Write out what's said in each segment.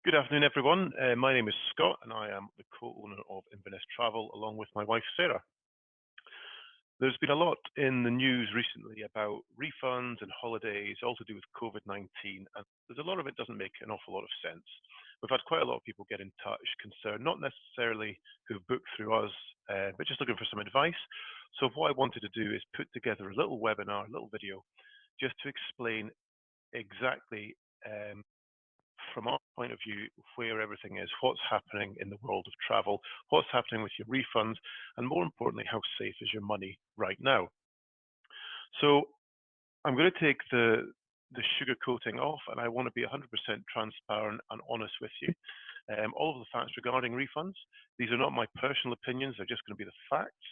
Good afternoon, everyone. My name is Scott, and I am the co-owner of Inverness Travel, along with my wife, Sarah. There's been a lot in the news recently about refunds and holidays, all to do with COVID-19, and there's a lot of it doesn't make an awful lot of sense. We've had quite a lot of people get in touch, concerned, not necessarily who've booked through us, but just looking for some advice. So what I wanted to do is put together a little webinar, a little video, just to explain exactly from our point of view, where everything is, what's happening in the world of travel, what's happening with your refunds, and more importantly, how safe is your money right now. So I'm going to take the sugar coating off, and I want to be 100% transparent and honest with you. All of the facts regarding refunds, these are not my personal opinions, they're just going to be the facts.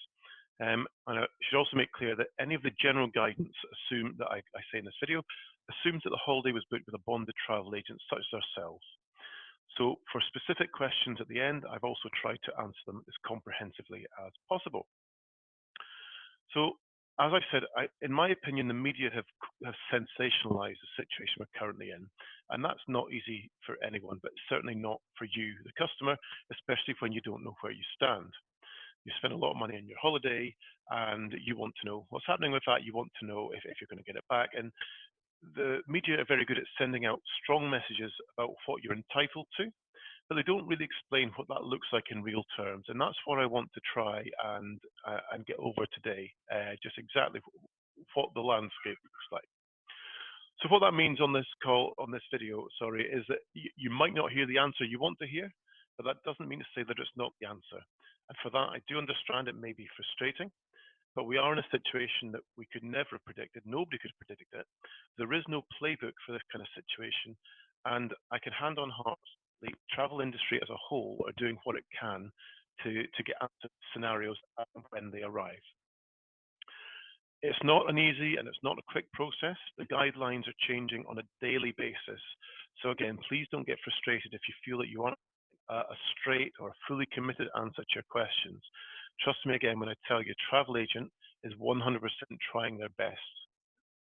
And I should also make clear that any of the general guidance assume that I say in this video assumes that the holiday was booked with a bonded travel agent such as ourselves. So for specific questions at the end, I've also tried to answer them as comprehensively as possible. So as I said, in my opinion, the media have sensationalized the situation we're currently in. And that's not easy for anyone, but certainly not for you, the customer, especially when you don't know where you stand. You spend a lot of money on your holiday and you want to know what's happening with that. You want to know if you're going to get it back. And the media are very good at sending out strong messages about what you're entitled to, but they don't really explain what that looks like in real terms. And that's what I want to try and get over today, just exactly what the landscape looks like. So what that means on this video, is that you might not hear the answer you want to hear, but that doesn't mean to say that it's not the answer. And for that, I do understand it may be frustrating, but we are in a situation that we could never have predicted. Nobody could have predicted it. There is no playbook for this kind of situation. And I can hand on heart, the travel industry as a whole are doing what it can to get answer scenarios when they arrive. It's not an easy and it's not a quick process. The guidelines are changing on a daily basis. So again, please don't get frustrated if you feel that you want a straight or a fully committed answer to your questions. Trust me again when I tell you, a travel agent is 100% trying their best.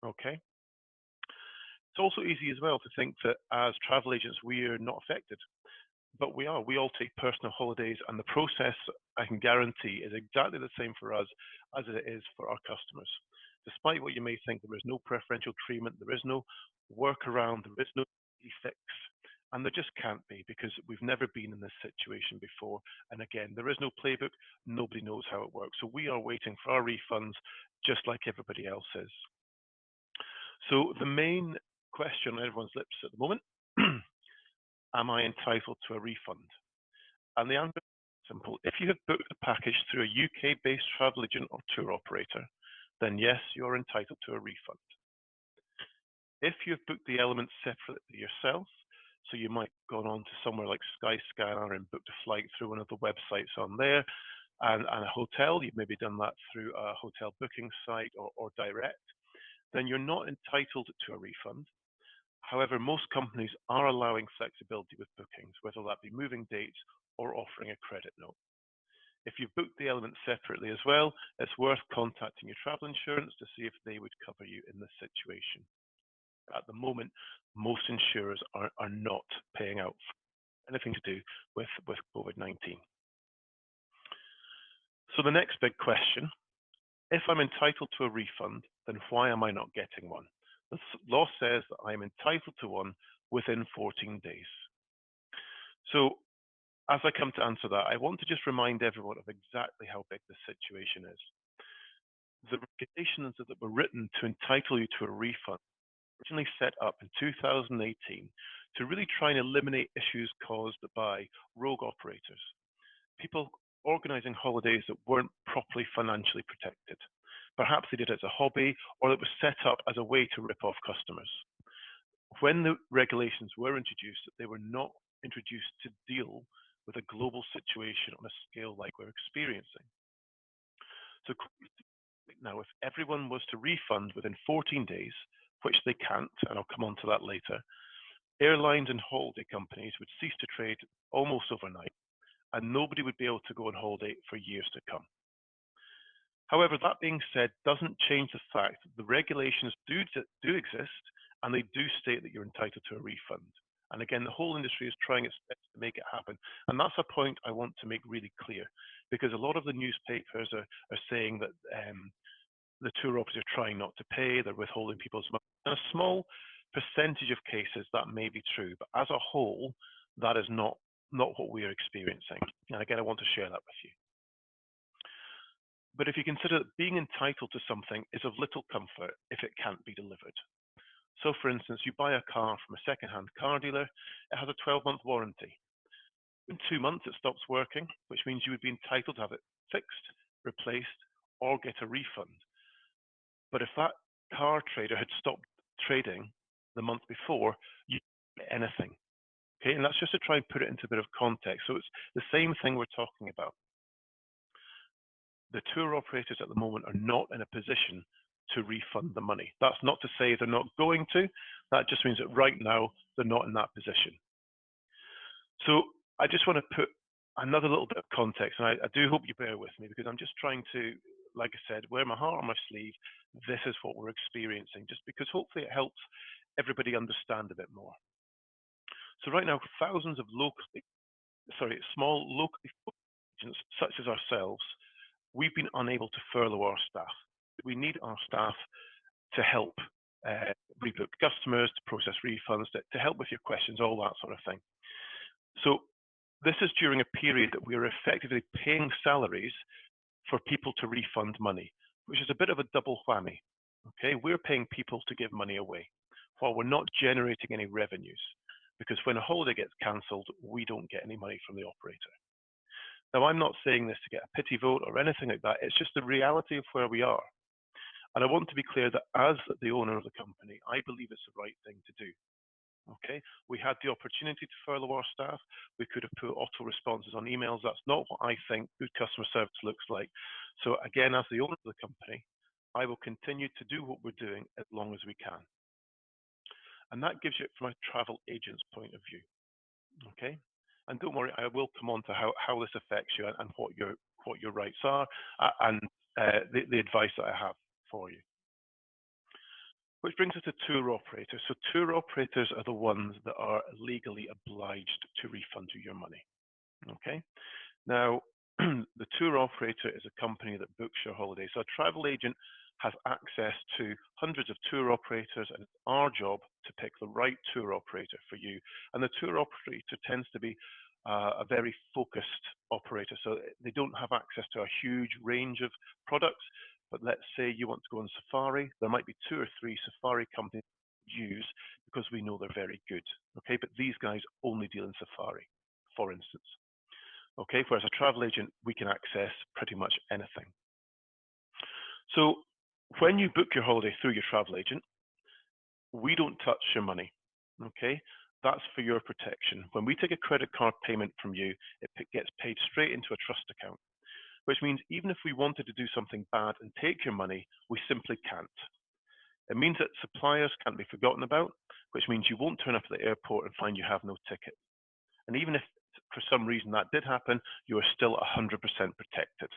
Okay. It's also easy as well to think that as travel agents, we are not affected, but we are. We all take personal holidays, and the process, I can guarantee, is exactly the same for us as it is for our customers. Despite what you may think, there is no preferential treatment, there is no workaround, there is no easy fix. And there just can't be, because we've never been in this situation before. And again, there is no playbook. Nobody knows how it works. So we are waiting for our refunds just like everybody else is. So the main question on everyone's lips at the moment, am I entitled to a refund? And the answer is simple. If you have booked a package through a UK-based travel agent or tour operator, then yes, you're entitled to a refund. If you've booked the elements separately yourself, so you might have gone on to somewhere like Skyscanner and booked a flight through one of the websites on there, and a hotel, you've maybe done that through a hotel booking site or direct, then you're not entitled to a refund. However, most companies are allowing flexibility with bookings, whether that be moving dates or offering a credit note. If you've booked the elements separately as well, it's worth contacting your travel insurance to see if they would cover you in this situation. At the moment, most insurers are not paying out for anything to do with COVID-19. So the next big question, if I'm entitled to a refund, then why am I not getting one? The law says that I'm entitled to one within 14 days. So as I come to answer that, I want to just remind everyone of exactly how big the situation is. The regulations that were written to entitle you to a refund originally set up in 2018 to really try and eliminate issues caused by rogue operators, people organizing holidays that weren't properly financially protected. Perhaps they did it as a hobby, or it was set up as a way to rip off customers. When the regulations were introduced, they were not introduced to deal with a global situation on a scale like we're experiencing. So now, if everyone was to refund within 14 days, which they can't, and I'll come on to that later, airlines and holiday companies would cease to trade almost overnight, and nobody would be able to go on holiday for years to come. However, that being said, doesn't change the fact that the regulations do exist, and they do state that you're entitled to a refund. And again, the whole industry is trying its best to make it happen. And that's a point I want to make really clear, because a lot of the newspapers are saying that the tour operators are trying not to pay, they're withholding people's money. In a small percentage of cases, that may be true, but as a whole, that is not what we are experiencing. And again, I want to share that with you. But if you consider that being entitled to something is of little comfort if it can't be delivered. So for instance, you buy a car from a second-hand car dealer, it has a 12-month warranty. In 2 months, it stops working, which means you would be entitled to have it fixed, replaced, or get a refund. But if that car trader had stopped trading the month before, you don't get anything. Okay, and that's just to try and put it into a bit of context. So it's the same thing we're talking about. The tour operators at the moment are not in a position to refund the money. That's not to say they're not going to. That just means that right now they're not in that position. So I just want to put another little bit of context, and I do hope you bear with me, because I'm just trying to, like I said, wear my heart on my sleeve. This is what we're experiencing, just because hopefully it helps everybody understand a bit more. So right now, thousands of small locally agents such as ourselves, we've been unable to furlough our staff. We need our staff to help rebook customers, to process refunds, to help with your questions, all that sort of thing. So this is during a period that we are effectively paying salaries for people to refund money, which is a bit of a double whammy. Okay, we're paying people to give money away while we're not generating any revenues, because when a holiday gets cancelled, we don't get any money from the operator. Now, I'm not saying this to get a pity vote or anything like that. It's just the reality of where we are. And I want to be clear that as the owner of the company, I believe it's the right thing to do. Okay, we had the opportunity to furlough our staff. We could have put auto responses on emails. That's not what I think good customer service looks like. So again, as the owner of the company, I will continue to do what we're doing as long as we can. And that gives you it from a travel agent's point of view. Okay, and don't worry, I will come on to how this affects you and what your rights are, and the advice that I have for you. Which brings us to tour operators. So tour operators are the ones that are legally obliged to refund you your money. Okay. Now, the tour operator is a company that books your holiday. So a travel agent has access to hundreds of tour operators, and it's our job to pick the right tour operator for you. And the tour operator tends to be a very focused operator. So they don't have access to a huge range of products. But let's say you want to go on safari, there might be 2 or 3 safari companies use because we know they're very good. Okay, but these guys only deal in safari, for instance. Okay, whereas a travel agent, we can access pretty much anything. So when you book your holiday through your travel agent, we don't touch your money. Okay, that's for your protection. When we take a credit card payment from you, it gets paid straight into a trust account, which means even if we wanted to do something bad and take your money, we simply can't. It means that suppliers can't be forgotten about, which means you won't turn up at the airport and find you have no ticket. And even if for some reason that did happen, you are still 100% protected.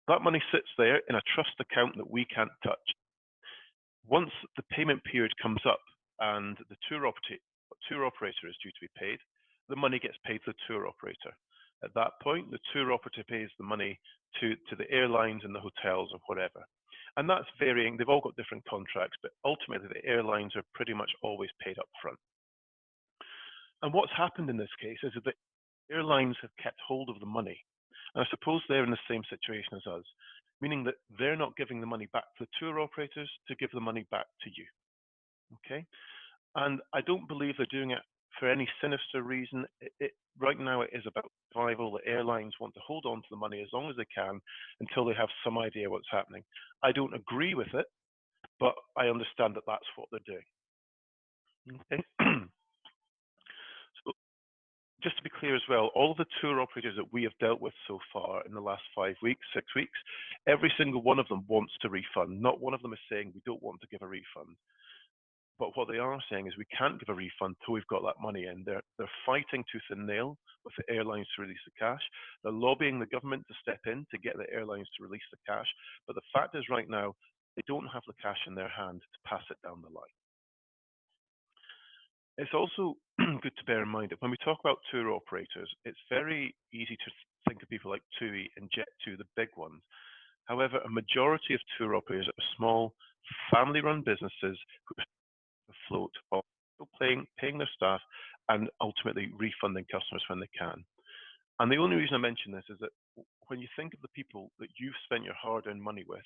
That money sits there in a trust account that we can't touch. Once the payment period comes up and the tour operator is due to be paid, the money gets paid to the tour operator. At that point, the tour operator pays the money to the airlines and the hotels or whatever. And that's varying. They've all got different contracts, but ultimately the airlines are pretty much always paid up front. And what's happened in this case is that airlines have kept hold of the money. And I suppose they're in the same situation as us, meaning that they're not giving the money back to the tour operators to give the money back to you. Okay? And I don't believe they're doing it for any sinister reason. Right now it is about survival. The airlines want to hold on to the money as long as they can until they have some idea what's happening. I don't agree with it, but I understand that that's what they're doing. Okay. So just to be clear as well, all of the tour operators that we have dealt with so far in the last 5 weeks, 6 weeks, every single one of them wants to refund. Not one of them is saying we don't want to give a refund. But what they are saying is we can't give a refund till we've got that money in. They're fighting tooth and nail with the airlines to release the cash. They're lobbying the government to step in to get the airlines to release the cash. But the fact is right now, they don't have the cash in their hand to pass it down the line. It's also good to bear in mind that when we talk about tour operators, it's very easy to think of people like TUI and Jet2, the big ones. However, a majority of tour operators are small, family-run businesses who are afloat while still paying their staff and ultimately refunding customers when they can. And the only reason I mention this is that when you think of the people that you've spent your hard-earned money with,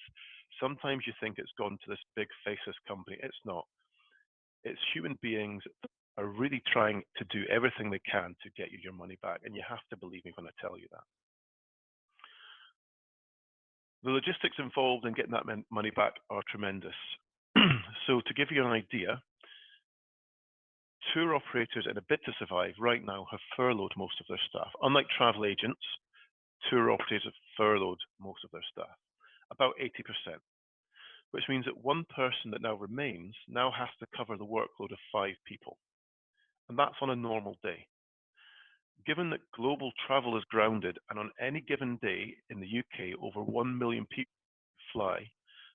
sometimes you think it's gone to this big faceless company. It's not. It's human beings that are really trying to do everything they can to get you your money back, and you have to believe me when I tell you that. The logistics involved in getting that money back are tremendous. So to give you an idea, tour operators in a bid to survive right now have furloughed most of their staff. Unlike travel agents, tour operators have furloughed most of their staff, about 80%, which means that one person that now remains now has to cover the workload of 5 people. And that's on a normal day. Given that global travel is grounded and on any given day in the UK over 1 million people fly,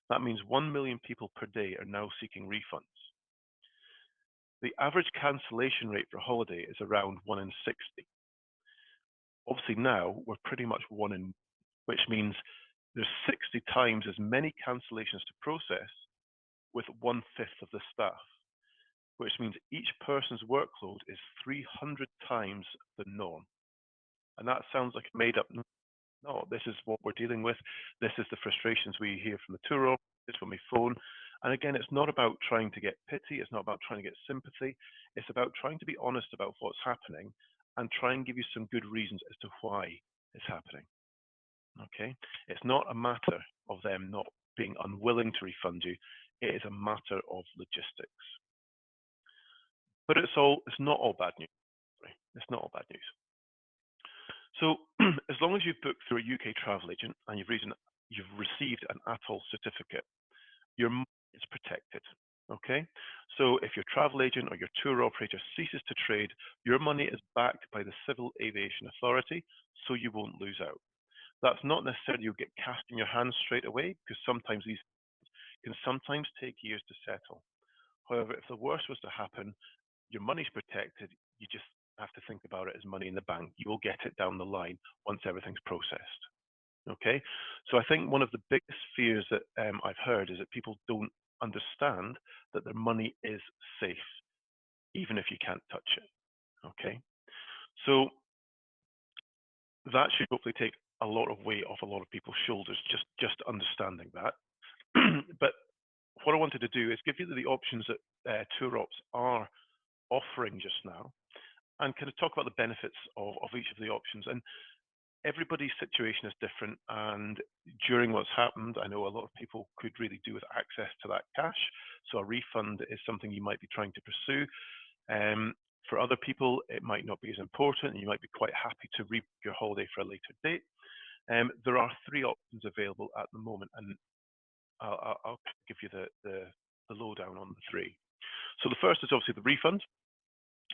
that means 1 million people per day are now seeking refunds. The average cancellation rate for a holiday is around 1 in 60. Obviously now we're pretty much 1 in, which means there's 60 times as many cancellations to process with 1/5 of the staff, which means each person's workload is 300 times the norm. And that sounds like a made up. No, this is what we're dealing with. This is the frustrations we hear from the tour operators when we phone. And again, it's not about trying to get pity. It's not about trying to get sympathy. It's about trying to be honest about what's happening and try and give you some good reasons as to why it's happening. Okay? It's not a matter of them not being unwilling to refund you. It is a matter of logistics. But it's not all bad news. It's not all bad news. So as long as you've booked through a UK travel agent and you've received an ATOL certificate, your money is protected. Okay, so if your travel agent or your tour operator ceases to trade, your money is backed by the Civil Aviation Authority, so you won't lose out. That's not necessarily you'll get cash in your hands straight away, because sometimes these can sometimes take years to settle. However, if the worst was to happen, your money's protected. You just have to think about it as money in the bank. You will get it down the line once everything's processed. Okay, so I think one of the biggest fears that I've heard is that people don't understand that their money is safe, even if you can't touch it. Okay, so that should hopefully take a lot of weight off a lot of people's shoulders, just understanding that. But what I wanted to do is give you the options that tour ops are offering just now, and kind of talk about the benefits of each of the options. And everybody's situation is different, and during what's happened, I know a lot of people could really do with access to that cash. So a refund is something you might be trying to pursue. For other people, it might not be as important, and you might be quite happy to rebook your holiday for a later date. There are 3 options available at the moment, and I'll give you the lowdown on the 3. So the first is obviously the refund.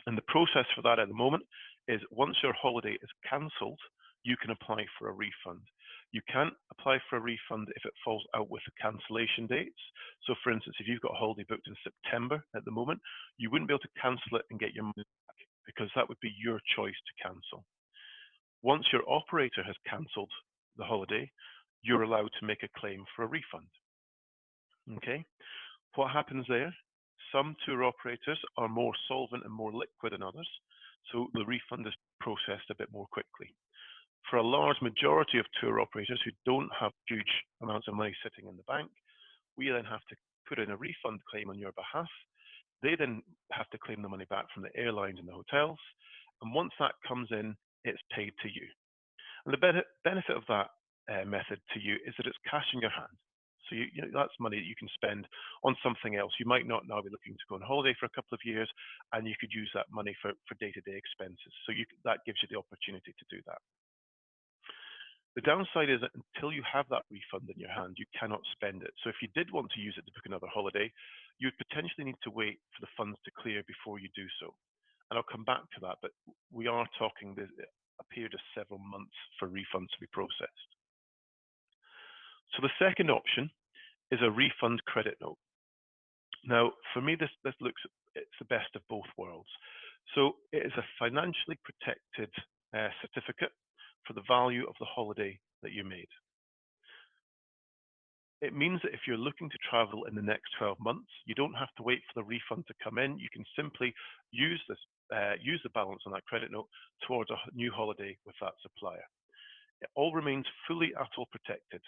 And the process for that at the moment is once your holiday is cancelled, you can apply for a refund. You can't apply for a refund if it falls out with the cancellation dates. So for instance, if you've got a holiday booked in September at the moment, you wouldn't be able to cancel it and get your money back, because that would be your choice to cancel. Once your operator has cancelled the holiday, you're allowed to make a claim for a refund. Okay, what happens there? Some tour operators are more solvent and more liquid than others, so the refund is processed a bit more quickly. For a large majority of tour operators who don't have huge amounts of money sitting in the bank, we then have to put in a refund claim on your behalf. They then have to claim the money back from the airlines and the hotels, and once that comes in, it's paid to you. And the benefit of that method to you is that it's cash in your hand. So that's money that you can spend on something else. You might not now be looking to go on holiday for a couple of years, and you could use that money for day-to-day expenses. So that gives you the opportunity to do that. The downside is that until you have that refund in your hand, you cannot spend it. So if you did want to use it to book another holiday, you'd potentially need to wait for the funds to clear before you do so. And I'll come back to that, but we are talking a period of several months for refunds to be processed. So the second option is a refund credit note. Now, for me, this looks it's the best of both worlds. So it is a financially protected certificate for the value of the holiday that you made. It means that if you're looking to travel in the next 12 months, you don't have to wait for the refund to come in. You can simply use the balance on that credit note towards a new holiday with that supplier. It all remains fully ATOL protected.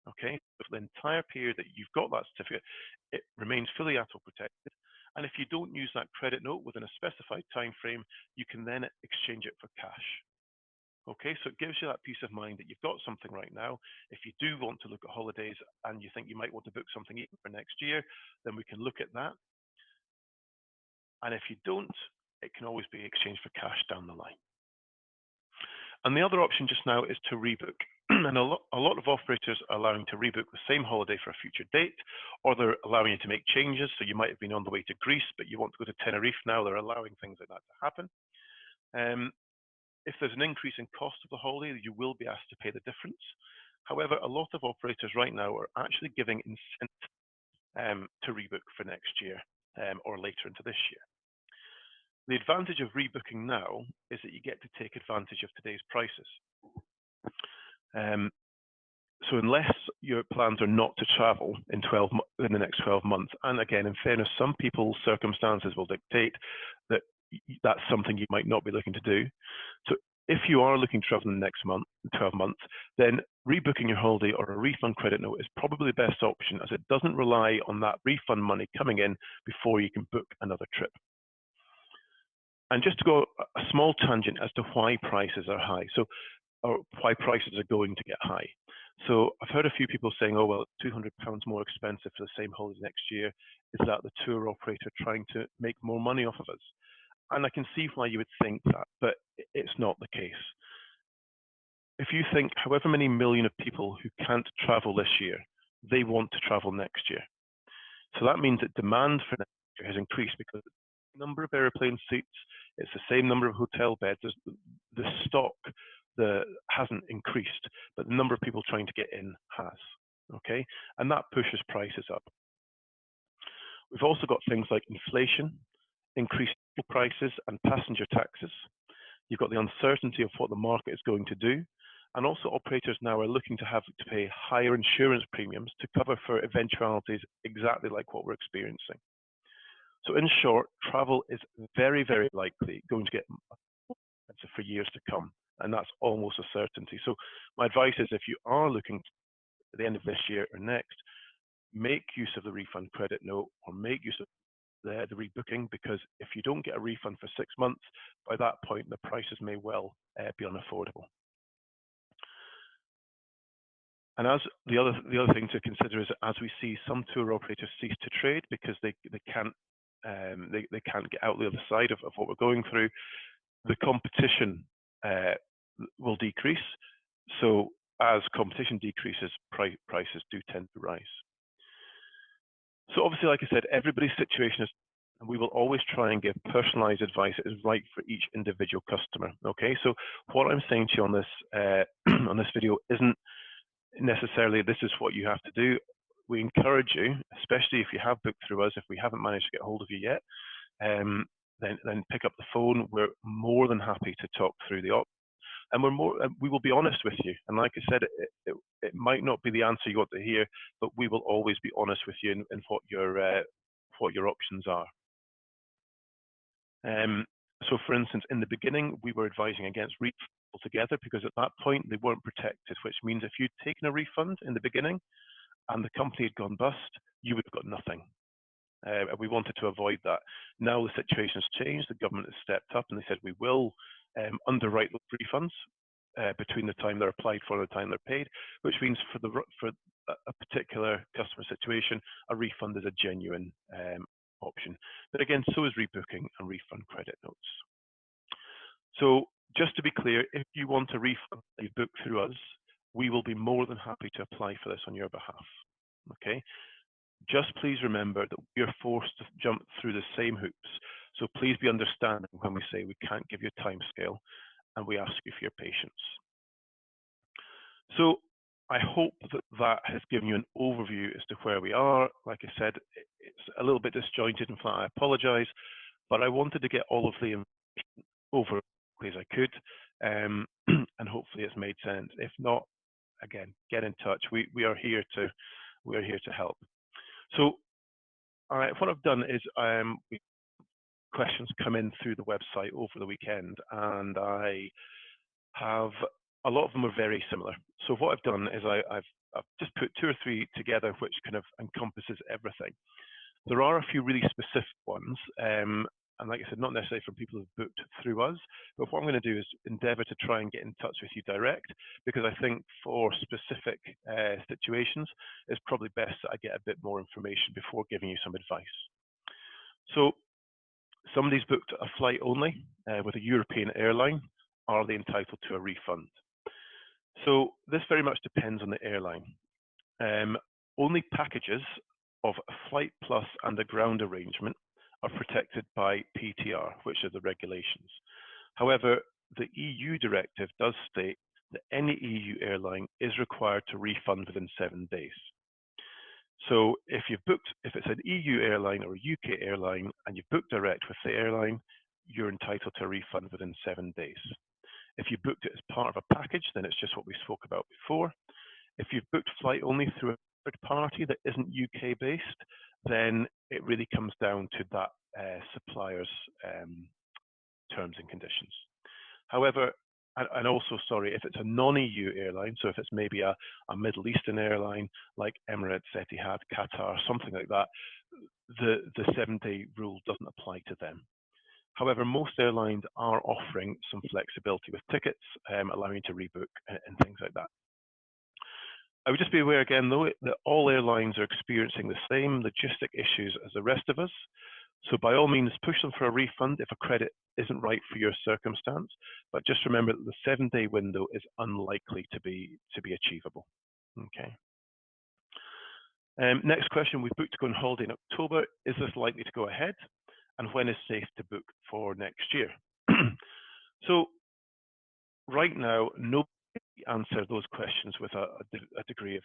Okay, for the entire period that you've got that certificate, it remains fully ATOL protected. And if you don't use that credit note within a specified time frame, you can then exchange it for cash. Okay, so it gives you that peace of mind that you've got something right now. If you do want to look at holidays and you think you might want to book something even for next year, then we can look at that. And if you don't, it can always be exchanged for cash down the line. And the other option just now is to rebook. And a lot of operators are allowing to rebook the same holiday for a future date, or they're allowing you to make changes. So you might have been on the way to Greece, but you want to go to Tenerife now. They're allowing things like that to happen. If there's an increase in cost of the holiday, you will be asked to pay the difference. However, a lot of operators right now are actually giving incentive to rebook for next year or later into this year. The advantage of rebooking now is that you get to take advantage of today's prices. So unless your plans are not to travel in the next 12 months, and again, in fairness, some people's circumstances will dictate that that's something you might not be looking to do. So if you are looking to travel in the next 12 months, then rebooking your holiday or a refund credit note is probably the best option, as it doesn't rely on that refund money coming in before you can book another trip. And just to go a small tangent as to why prices are high, or why prices are going to get high. So I've heard a few people saying, oh, well, £200 more expensive for the same holiday next year. Is that the tour operator trying to make more money off of us? And I can see why you would think that, but it's not the case. If you think however many million of people who can't travel this year, they want to travel next year. So that means that demand for next year has increased because the number of airplane seats, it's the same number of hotel beds. The stock hasn't increased, but the number of people trying to get in has. Okay, and that pushes prices up. We've also got things like inflation, increased prices, and passenger taxes. You've got the uncertainty of what the market is going to do, and also operators now are looking to have to pay higher insurance premiums to cover for eventualities exactly like what we're experiencing. So in short, travel is very, very likely going to get expensive for years to come, and that's almost a certainty. So my advice is, if you are looking at the end of this year or next, make use of the refund credit note or make use of the rebooking, because if you don't get a refund for 6 months, by that point the prices may well be unaffordable. And as the other thing to consider is, as we see some tour operators cease to trade because they can't get out the other side of what we're going through, the competition will decrease. So as competition decreases, prices do tend to rise. So obviously, like I said, everybody's situation is, and we will always try and give personalized advice that is right for each individual customer. Okay, so what I'm saying to you on this on this video isn't necessarily this is what you have to do. We encourage you, especially if you have booked through us, if we haven't managed to get hold of you yet, then pick up the phone. We're more than happy to talk through the options, and we will be honest with you. And like I said, it might not be the answer you want to hear, but we will always be honest with you in what your options are. So for instance, in the beginning, we were advising against refunds altogether because at that point they weren't protected, which means if you'd taken a refund in the beginning and the company had gone bust, you would have got nothing. And we wanted to avoid that. Now the situation has changed. The government has stepped up and they said we will underwrite those refunds between the time they're applied for and the time they're paid, which means for a particular customer situation, a refund is a genuine option. But again, so is rebooking and refund credit notes. So just to be clear, if you want a refund that you book through us, we will be more than happy to apply for this on your behalf. Okay. Just please remember that we are forced to jump through the same hoops. So please be understanding when we say we can't give you a timescale and we ask you for your patience. So I hope that has given you an overview as to where we are. Like I said, it's a little bit disjointed and flat. I apologize. but I wanted to get all of the information over as quickly as I could, and hopefully it's made sense. If not, again, get in touch. We are here to help. So, all right, what I've done is questions come in through the website over the weekend, and I have a lot of them are very similar. So what I've done is I've just put two or three together, which kind of encompasses everything. There are a few really specific ones, and like I said, not necessarily from people who've booked through us, but what I'm going to do is endeavour to try and get in touch with you direct, because I think for specific situations, it's probably best that I get a bit more information before giving you some advice. So somebody's booked a flight only with a European airline. Are they entitled to a refund? So this very much depends on the airline. Only packages of a flight plus and a ground arrangement are protected by PTR, which are the regulations. However, the EU directive does state that any EU airline is required to refund within 7 days. So if it's an EU airline or a UK airline and you've booked direct with the airline, you're entitled to a refund within 7 days. If you booked it as part of a package, then it's just what we spoke about before. If you've booked flight only through a third party that isn't UK based, then it really comes down to that supplier's terms and conditions. However, and also, sorry, if it's a non-EU airline, so if it's maybe a Middle Eastern airline like Emirates, Etihad, Qatar, something like that, the 7-day rule doesn't apply to them. However, most airlines are offering some flexibility with tickets, allowing you to rebook and things like that. I would just be aware again, though, that all airlines are experiencing the same logistic issues as the rest of us. So by all means, push them for a refund if a credit isn't right for your circumstance. But just remember that the 7-day window is unlikely to be achievable. Okay. Next question: we've booked to go on holiday in October. Is this likely to go ahead? And when is safe to book for next year? So right now, nobody answer those questions with a degree of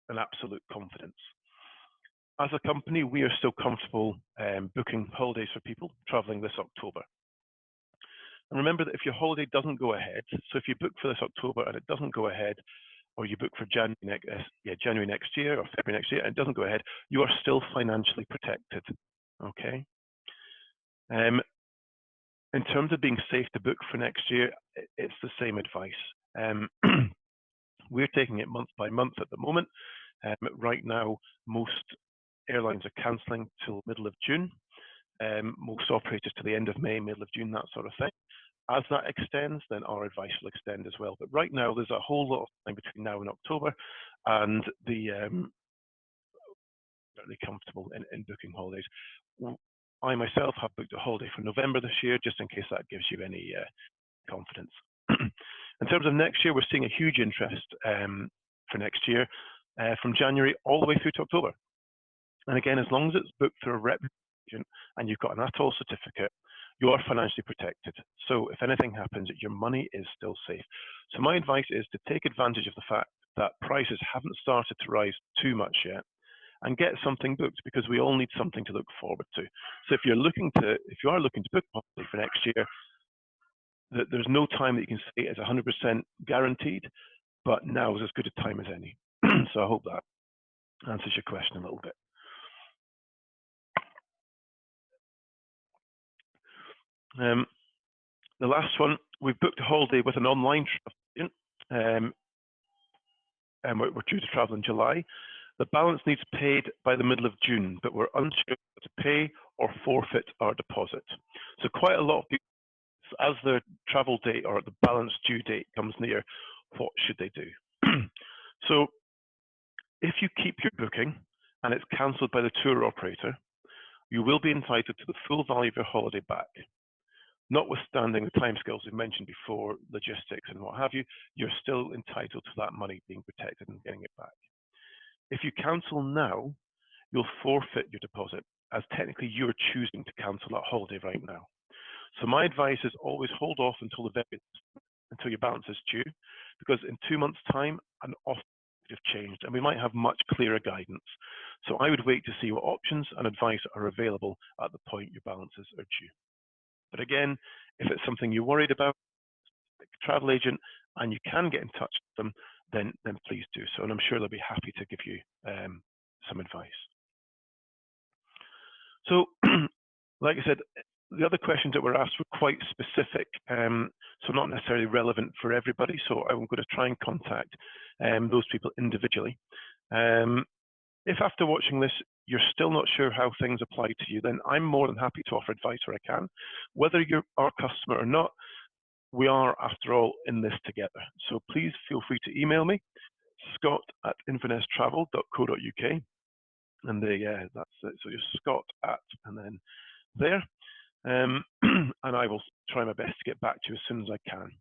an absolute confidence. As a company, we are still comfortable booking holidays for people traveling this October. And remember that if your holiday doesn't go ahead, so if you book for this October and it doesn't go ahead, or you book for January next year or February next year and it doesn't go ahead, you are still financially protected. Okay. In terms of being safe to book for next year, it's the same advice. We're taking it month by month at the moment. Right now, most airlines are cancelling till middle of June. Most operators to the end of May, middle of June, that sort of thing. As that extends, then our advice will extend as well. But right now, there's a whole lot of time between now and October, and certainly comfortable in booking holidays. I myself have booked a holiday for November this year, just in case that gives you any confidence. In terms of next year, we're seeing a huge interest for next year from January all the way through to October. And again, as long as it's booked through a reputation and you've got an ATOL certificate, you are financially protected. So if anything happens, your money is still safe. So my advice is to take advantage of the fact that prices haven't started to rise too much yet, and get something booked, because we all need something to look forward to. So if you are looking to book a holiday for next year, there's no time that you can say is 100% guaranteed, but now is as good a time as any. So I hope that answers your question a little bit. The last one, we've booked a holiday with an online travel agent, and we're due to travel in July. The balance needs paid by the middle of June, but we're unsure whether to pay or forfeit our deposit. So quite a lot of people, as their travel date or the balance due date comes near, what should they do? So if you keep your booking and it's cancelled by the tour operator, you will be entitled to the full value of your holiday back. Notwithstanding the timescales we've mentioned before, logistics and what have you, you're still entitled to that money being protected and getting it back. If you cancel now, you'll forfeit your deposit, as technically you're choosing to cancel that holiday right now. So my advice is always hold off until your balance is due, because in 2 months' time, an offer would have changed and we might have much clearer guidance. So I would wait to see what options and advice are available at the point your balances are due. But again, if it's something you're worried about, like a travel agent, and you can get in touch with them, then please do so, and I'm sure they'll be happy to give you some advice. So, like I said, the other questions that were asked were quite specific, so not necessarily relevant for everybody. So I'm going to try and contact those people individually. If after watching this, you're still not sure how things apply to you, then I'm more than happy to offer advice where I can. Whether you're our customer or not, we are, after all, in this together. So please feel free to email me, scott@inverness.travel.co.uk. And that's it. So you're Scott at, and then there. And I will try my best to get back to you as soon as I can.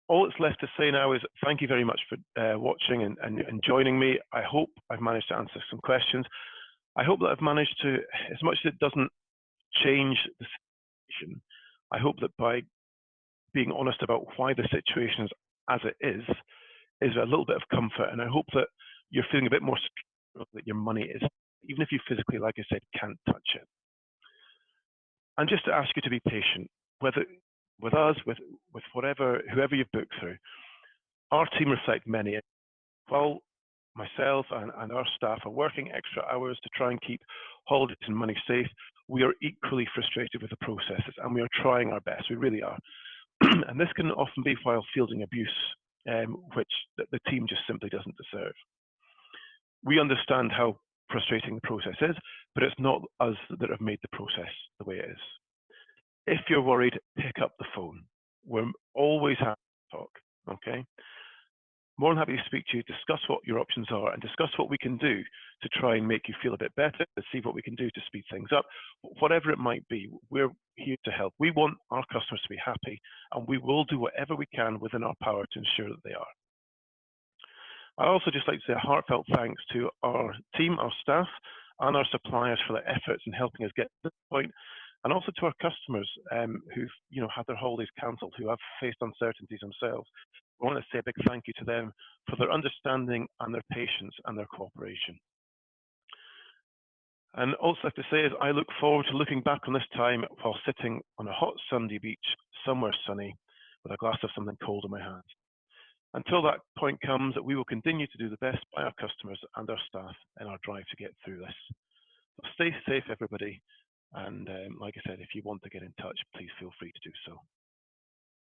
All that's left to say now is thank you very much for watching and joining me. I hope I've managed to answer some questions. I hope that I've managed to, as much as it doesn't change the situation, I hope that by being honest about why the situation is as it is a little bit of comfort. And I hope that you're feeling a bit more secure that your money is, even if you physically, like I said, can't touch it. And just to ask you to be patient, whether with us, with whoever you've booked through. Our team reflect many. While myself and our staff are working extra hours to try and keep holidays and money safe, we are equally frustrated with the processes, and we are trying our best. We really are. And this can often be while fielding abuse, which the team just simply doesn't deserve. We understand how frustrating the process is, but it's not us that have made the process the way it is. If you're worried, pick up the phone. We're always happy to talk, okay? More than happy to speak to you, discuss what your options are, and discuss what we can do to try and make you feel a bit better, to see what we can do to speed things up. Whatever it might be, we're here to help. We want our customers to be happy, and we will do whatever we can within our power to ensure that they are. I'd also just like to say a heartfelt thanks to our team, our staff, and our suppliers for their efforts in helping us get to this point, and also to our customers who've had their holidays cancelled, who have faced uncertainties themselves. I want to say a big thank you to them for their understanding and their patience and their cooperation. And also I have to say is I look forward to looking back on this time while sitting on a hot Sunday beach somewhere sunny with a glass of something cold in my hand. Until that point comes, we will continue to do the best by our customers and our staff in our drive to get through this. So stay safe, everybody. And like I said, if you want to get in touch, please feel free to do so.